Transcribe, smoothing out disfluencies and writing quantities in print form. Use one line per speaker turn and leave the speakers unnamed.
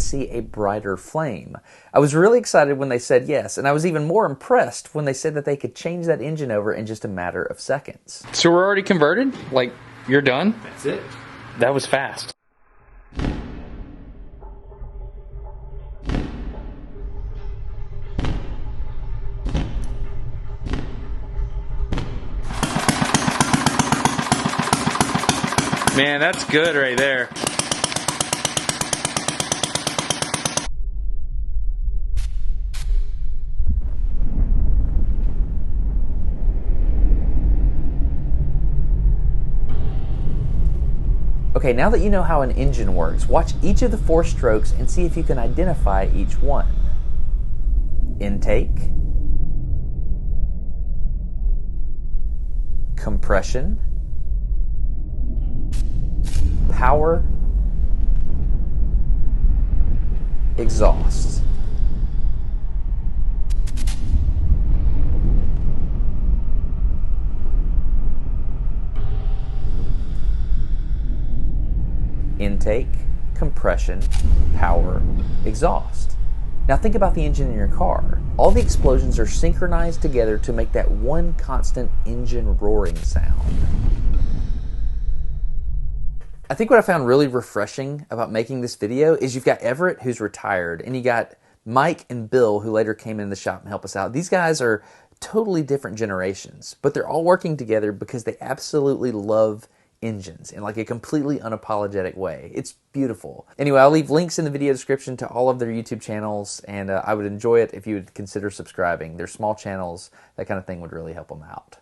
see a brighter flame. I was really excited when they said yes, and I was even more impressed when they said that they could change that engine over in just a matter of seconds.
So we're already converted? Like, you're done?
That's it.
That was fast. Man, that's good right there.
Okay, now that you know how an engine works, watch each of the 4 strokes and see if you can identify each one. Intake, compression, power, exhaust. Intake, compression, power, exhaust. Now think about the engine in your car. All the explosions are synchronized together to make that one constant engine roaring sound. I think what I found really refreshing about making this video is you've got Everett, who's retired, and you got Mike and Bill, who later came in the shop and helped us out. These guys are totally different generations, but they're all working together because they absolutely love engines in like a completely unapologetic way. It's beautiful. Anyway, I'll leave links in the video description to all of their YouTube channels, and I would enjoy it if you would consider subscribing. They're small channels. That kind of thing would really help them out.